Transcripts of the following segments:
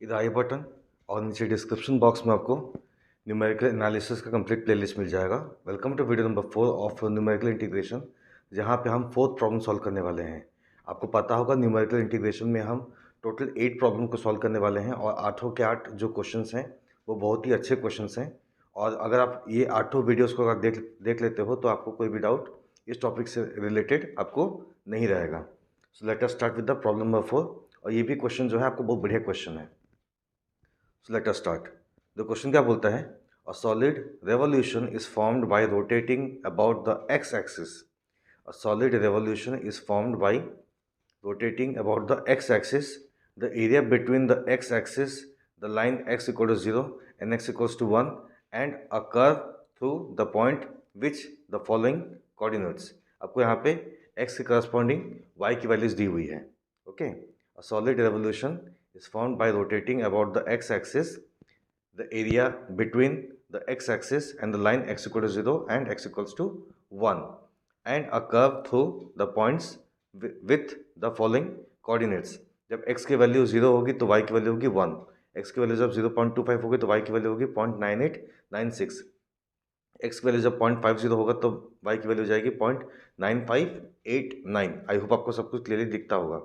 इधर आई बटन और नीचे डिस्क्रिप्शन बॉक्स में आपको न्यूमेरिकल एनालिसिस का कंप्लीट प्लेलिस्ट मिल जाएगा। Welcome to video number 4 of numerical integration, जहाँ पे हम फोर्थ प्रॉब्लम सॉल्व करने वाले हैं। आपको पता होगा न्यूमेरिकल इंटीग्रेशन में हम टोटल 8 प्रॉब्लम को सॉल्व करने वाले हैं और आठों के 8 जो क्वेश्चंस हैं वो बहुत ही अच्छे क्वेश्चंस हैं। और अगर आप ये आठों वीडियोज़ को अगर देख लेते हो तो आपको कोई भी डाउट इस टॉपिक से रिलेटेड आपको नहीं रहेगा। So let us start with the problem number 4। और ये भी क्वेश्चन जो है आपको बहुत बढ़िया क्वेश्चन है। So let us start. The question क्या बोलता है? A solid revolution is formed by rotating about the x-axis. A solid revolution is formed by rotating about the x-axis. The area between the x-axis, the line x equal to 0 and x equals to 1, and a curve through the point which the following coordinates. आपको यहाँ पे x के corresponding y की values दी हुई है. Okay. A solid revolution is formed by rotating about the x-axis, the area between the x-axis and the line x equal to 0 and x equals to 1, and a curve through the points with the following coordinates. जब x की value 0 होगी तो y की value होगी 1, x की value जब 0.25 होगी तो y की वैल्यू होगी 0.9896, x की वैल्यू जब 0.50 होगा तो y की वैल्यू जाएगी 0.9589। आई होप आपको सब कुछ क्लियरली दिखता होगा।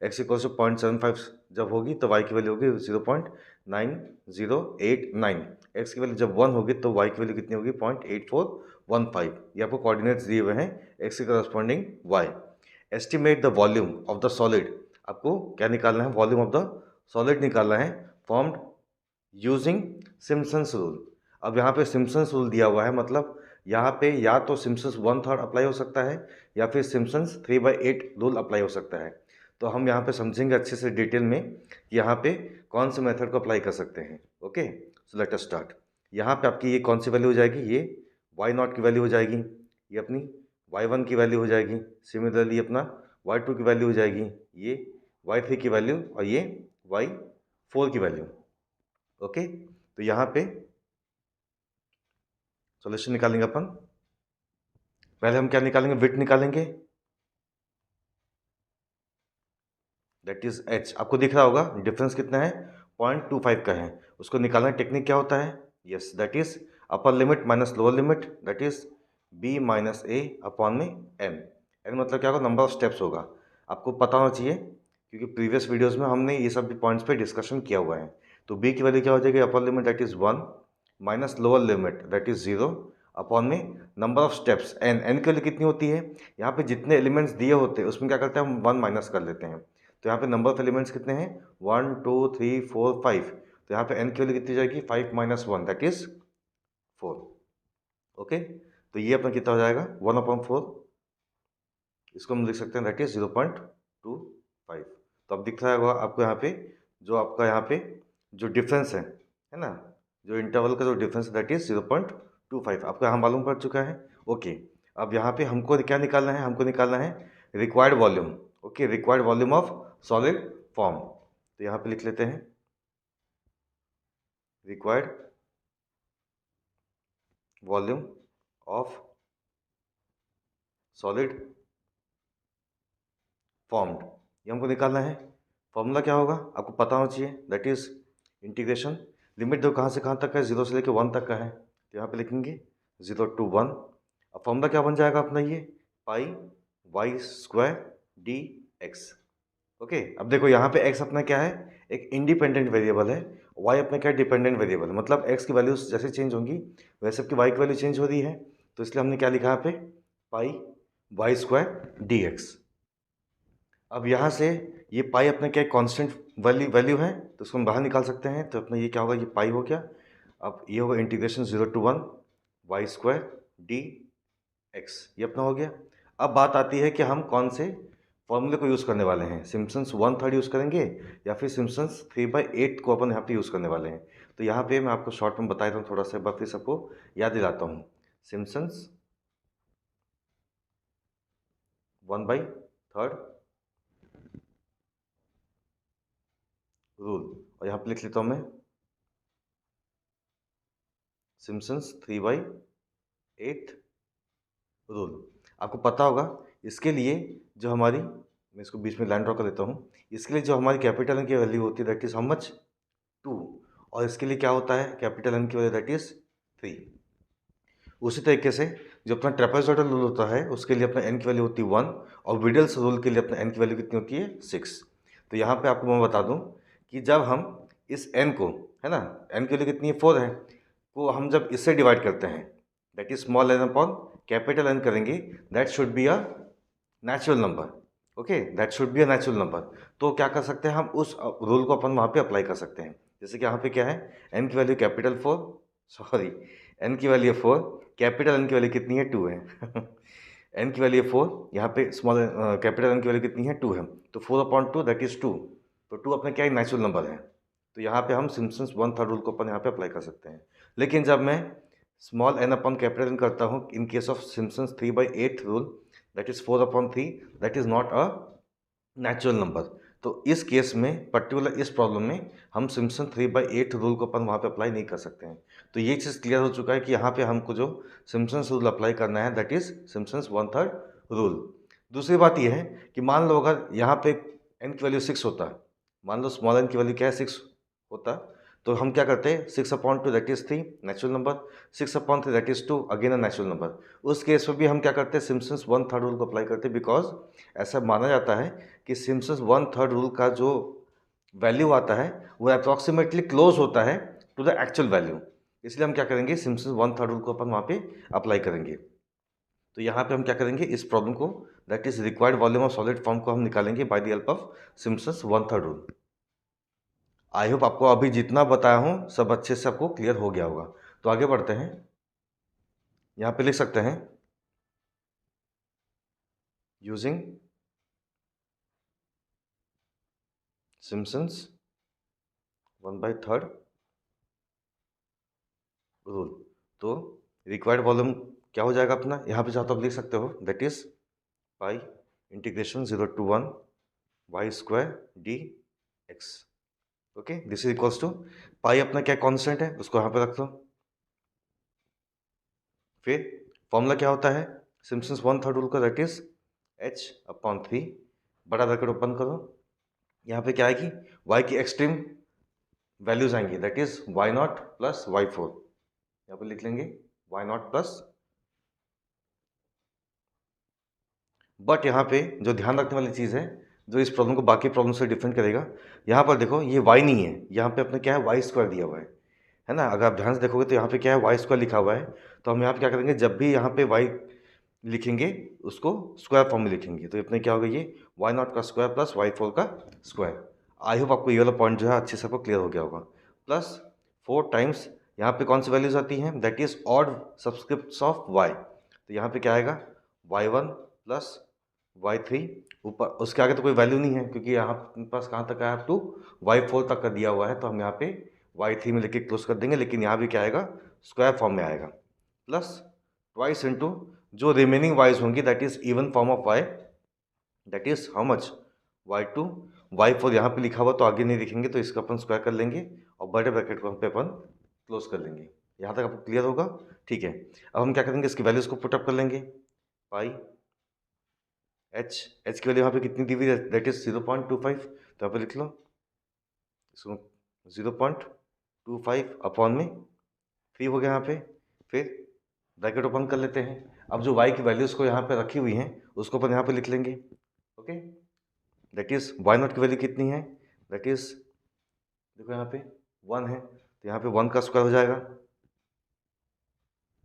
x इक्वल टू 0.75 जब होगी तो y की वैल्यू होगी 0.9089। x की वैल्यू जब 1 होगी तो y की वैल्यू कितनी होगी 0.8415। ये आपको कोऑर्डिनेट्स दिए हुए हैं x के corresponding y। Estimate the volume of the solid, आपको क्या निकालना है? वॉल्यूम ऑफ द सॉलिड निकालना है, फॉर्म्ड यूजिंग सिम्पसन्स रूल। अब यहाँ पे सिम्पसन्स रूल दिया हुआ है, मतलब यहाँ पे या तो सिम्पसन्स 1/3 अप्लाई हो सकता है या फिर सिम्पसन्स 3/8 रूल अप्लाई हो सकता है। तो हम यहाँ पे समझेंगे अच्छे से डिटेल में कि यहाँ पे कौन से मेथड को अप्लाई कर सकते हैं। Okay, so let us start. यहाँ पे आपकी ये कौन सी वैल्यू हो जाएगी? ये y0 की वैल्यू हो जाएगी, ये अपनी y1 की वैल्यू हो जाएगी, सिमिलरली अपना y2 की वैल्यू हो जाएगी, ये y3 की वैल्यू और ये y4 की वैल्यू। ओके, तो यहाँ पे सॉल्यूशन निकालेंगे अपन। पहले हम क्या निकालेंगे? विड्थ निकालेंगे, दैट इज h। आपको दिख रहा होगा डिफरेंस कितना है? 0.25 का है। उसको निकालने का टेक्निक क्या होता है? Yes, that is upper limit minus lower limit, that is b minus A upon में n। n मतलब क्या होगा? नंबर ऑफ स्टेप्स होगा। आपको पता होना चाहिए क्योंकि प्रीवियस वीडियोस में हमने ये सब पॉइंट्स पे डिस्कशन किया हुआ है। तो b की वैल्यू क्या हो जाएगी? Upper limit that is 1 minus lower limit that is 0 upon में number of steps n। n की वैल्यू कितनी होती है? यहाँ पे जितने एलिमेंट्स दिए होते हैं उसमें क्या करते हैं हम 1 माइनस कर लेते हैं। तो यहाँ पे नंबर ऑफ एलिमेंट्स कितने हैं? 1 2 3 4 5। तो यहाँ पे n की वैल्यू कितनी जाएगी? 5 माइनस 1 दैट इज 4। ओके, तो ये अपना कितना हो जाएगा? 1/4। इसको हम लिख सकते हैं दैट इज 0.25। तो अब दिख रहा होगा आपको यहाँ पे जो आपका यहाँ पे जो डिफरेंस है ना, जो इंटरवल का जो डिफरेंस दैट इज 0.25 आपको यहाँ मालूम पड़ चुका है। ओके, अब यहाँ पे हमको क्या निकालना है? हमको निकालना है required volume. Okay, required volume of solid form. तो यहाँ पे लिख लेते हैं required volume of solid formed, ये हमको निकालना है। फॉर्मूला क्या होगा? आपको पता होना चाहिए, दैट इज इंटीग्रेशन। लिमिट दो कहाँ से कहाँ तक है? 0 से लेकर 1 तक का है, तो यहाँ पे लिखेंगे 0 to 1। अब फॉर्मूला क्या बन जाएगा अपना? ये pi y square d x. Okay, अब देखो यहाँ पे x अपना क्या है? एक इंडिपेंडेंट वेरिएबल है, y अपना क्या है? डिपेंडेंट वेरिएबल है। मतलब x की वैल्यूज जैसे चेंज होंगी वैसे आपकी y की वैल्यू चेंज हो रही है। तो इसलिए हमने क्या लिखा यहाँ पे? पाई वाई स्क्वायर डी एक्स। अब यहाँ से ये पाई अपना क्या कांस्टेंट वैल्यू है, तो उसको हम बाहर निकाल सकते हैं। तो अपना ये क्या होगा? ये पाई हो गया। अब ये होगा integration 0 to 1 y square d x, ये अपना हो गया। अब बात आती है कि हम कौन से फॉर्मूले को यूज़ करने वाले हैं? सिम्पसन्स 1/3 यूज़ करेंगे या फिर सिम्पसन्स 3/8 को अपन यहाँ पे यूज़ करने वाले हैं? तो यहाँ पे मैं आपको शॉर्ट में बता देता हूँ, थोड़ा सा बार फिर सबको याद दिलाता हूँ। सिम्पसन्स 1/3 रूल, और यहाँ पे लिख लेता हूँ मैं सिम्पसन्स 3/8 रूल। आपको पता होगा इसके लिए जो हमारी, मैं इसको बीच में लाइन ड्रॉ कर देता हूँ, इसके लिए जो हमारी कैपिटल की वैल्यू होती है दैट इज हाउ मच? 2, और इसके लिए क्या होता है, कैपिटल एन की वैल्यू दैट इज 3। उसी तरीके से जो अपना ट्रेपेजॉइडल रूल होता है उसके लिए अपना एन की वैल्यू होती है 1, और विडल्स रूल के लिए अपना एन की वैल्यू कितनी होती है 6। तो यहाँ पे आपको मैं बता दूँ कि जब हम इस एन को, है ना, एन की वैल्यू कितनी है 4 है, को हम जब इससे डिवाइड करते हैं that is small n upon capital n करेंगे, that should be a natural number. Okay, that should be a natural number. तो क्या कर सकते हैं हम, उस रूल को अपन वहाँ पे अप्लाई कर सकते हैं। जैसे कि यहाँ पे क्या है, एन की वैल्यू कैपिटल 4, सॉरी, एन की वैल्यू 4, कैपिटल एन की वैल्यू कितनी है 2 है। एन की वैल्यू 4, यहाँ पे स्मॉल कैपिटल एन की वैल्यू कितनी है 2 है, तो 4/2 दैट इज 2। तो 2 अपना क्या है, नेचुरल नंबर है। तो यहाँ पे हम सिम्पसन्स 1/3 रूल को अपन यहाँ पे अप्लाई कर सकते हैं। लेकिन जब मैं small n upon capital n करता हूँ in case of Simpson's 3/8 rule, that is 4/3, that is not a natural number. तो इस केस में, पर्टिकुलर इस प्रॉब्लम में, हम सिम्पसन 3/8 रूल को अपन वहाँ पे अप्लाई नहीं कर सकते हैं। तो ये चीज़ क्लियर हो चुका है कि यहाँ पे हमको जो सिम्पसन्स रूल अप्लाई करना है दैट इज सिम्पसन्स 1/3 रूल। दूसरी बात ये है कि मान लो अगर यहाँ पे एन की वैल्यू 6 होता है, मान लो स्मॉल एन की वैल्यू क्या है 6 होता, तो हम क्या करते हैं 6/2 that is 3 natural number, 6/3 that is 2 again a natural number. उस केस में भी हम क्या करते हैं, सिम्पसन्स 1/3 रूल को अप्लाई करते हैं, बिकॉज ऐसा माना जाता है कि सिम्पसन्स 1/3 रूल का जो वैल्यू आता है वो अप्रॉक्सीमेटली क्लोज होता है टू द एक्चुअल वैल्यू। इसलिए हम क्या करेंगे, सिम्पसन्स 1/3 रूल को अपन वहाँ पे अप्लाई करेंगे। तो यहाँ पे हम क्या करेंगे, इस प्रॉब्लम को that is required volume of solid form को हम निकालेंगे by the help of Simpson's 1/3 rule. I hope आपको अभी जितना बताया हूँ सब अच्छे से आपको क्लियर हो गया होगा। तो आगे बढ़ते हैं, यहाँ पे लिख सकते हैं यूजिंग सिम्पसन्स 1/3 रूल। तो रिक्वायर्ड वॉल्यूम क्या हो जाएगा अपना, यहाँ पे चाहो तो आप लिख सकते हो that is pi integration 0 to 1 y square d x. Okay, this is equals to pi अपना क्या कांस्टेंट है उसको यहाँ पे रख दो। फिर फॉर्मूला क्या होता है सिम्पसन्स 1/3 रूल का, दैट इज h/3, बड़ा ब्रैकेट ओपन करो, यहाँ पे क्या आएगी, y की एक्सट्रीम वैल्यूज आएंगी that is y0 plus y4, यहाँ पे लिख लेंगे y0 प्लस। बट यहाँ पे जो ध्यान रखने वाली चीज़ है, जो इस प्रॉब्लम को बाकी प्रॉब्लम से डिफरेंट करेगा, यहाँ पर देखो ये y नहीं है, यहाँ पे अपने क्या है वाई स्क्वायर दिया हुआ है ना। अगर आप ध्यान से देखोगे तो यहाँ पे क्या है वाई स्क्वायर लिखा हुआ है। तो हम यहाँ पे क्या करेंगे, जब भी यहाँ पे वाई लिखेंगे उसको स्क्वायर फॉर्म में लिखेंगे, तो अपने क्या होगा ये y0 का स्क्वायर प्लस y4 का स्क्वायर। आई होप आपको ये वाला पॉइंट जो है अच्छे से आपको क्लियर हो गया होगा। प्लस 4 टाइम्स यहाँ पे कौन सी वैल्यूज आती हैं, that is odd subscripts of y। तो यहाँ पे क्या आएगा y1 प्लस y3, ऊपर उसके आगे तो कोई वैल्यू नहीं है क्योंकि यहाँ पास कहाँ तक आया, अप टू y4 तक का दिया हुआ है, तो हम यहाँ पे y3 में लेके क्लोज कर देंगे। लेकिन यहाँ भी क्या आएगा, स्क्वायर फॉर्म में आएगा। प्लस ट्वाइस इंटू जो रिमेनिंग वाइज होंगी that is even form of y, that is how much y2, y4 यहाँ पे लिखा हुआ तो आगे नहीं लिखेंगे, तो इसका अपन स्क्वायर कर लेंगे और बड़े ब्रैकेट को हम पे अपन क्लोज कर लेंगे। यहाँ तक आपको क्लियर होगा, ठीक है। अब हम क्या करेंगे, इसकी वैल्यूज को पुटअप कर लेंगे। पाई एच की वैल्यू यहाँ पे कितनी दी हुई है, दैट इज 0.25, तो यहाँ पे लिख लो इसको 0.25 अपॉन में 3 हो गया यहाँ पे। फिर ब्रैकेट ओपन कर लेते हैं। अब जो y की वैल्यूज को यहाँ पे रखी हुई हैं उसको अपन यहाँ पे लिख लेंगे। ओके, दैट इज y0 की वैल्यू कितनी है, दैट इज देखो यहाँ पे 1 है, तो यहाँ पे 1 का स्क्वायर हो जाएगा।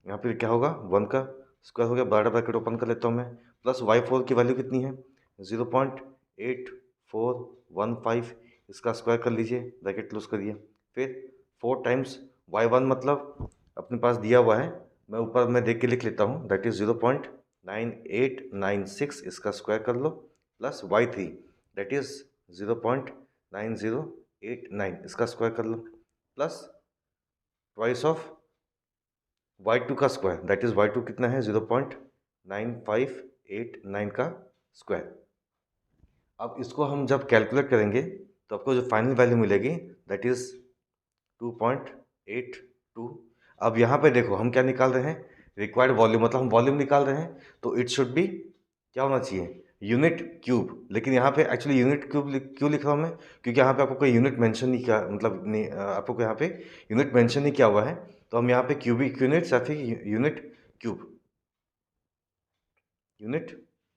यहाँ पे क्या होगा 1 का स्क्वायर हो गया, बड़ा ब्रैकेट ओपन कर लेता हूँ मैं। प्लस y4 की वैल्यू कितनी है 0.8415, इसका स्क्वायर कर लीजिए, ब्रैकेट क्लोज करिए। फिर 4 टाइम्स y1 मतलब अपने पास दिया हुआ है, मैं ऊपर में देख के लिख लेता हूँ, दैट इज 0.9896, इसका स्क्वायर कर लो। प्लस y3 दैट इज 0.9089, इसका स्क्वायर कर लो। प्लस ट्वाइस ऑफ y2 का स्क्वायर, दैट इज y2 कितना है 0.9589 का स्क्वायर। अब इसको हम जब कैलकुलेट करेंगे तो आपको जो फाइनल वैल्यू मिलेगी दैट इज 2.82। अब यहाँ पे देखो हम क्या निकाल रहे हैं, रिक्वायर्ड वॉल्यूम, मतलब हम वॉल्यूम निकाल रहे हैं, तो इट शुड बी क्या होना चाहिए, यूनिट क्यूब, लेकिन यहाँ पे एक्चुअली यूनिट क्यूब क्यों लिख रहा हूँ मैं, क्योंकि यहाँ पे आपको कोई यूनिट मेंशन नहीं किया, मतलब नहीं आपको यहाँ पे यूनिट मेंशन नहीं किया हुआ है, तो हम यहाँ पे क्यूबिक यूनिट्स या फिर यूनिट क्यूब, यूनिट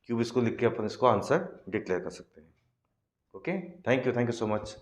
क्यूब इसको लिख के अपन इसको आंसर डिक्लेयर कर सकते हैं। Okay, thank you so much.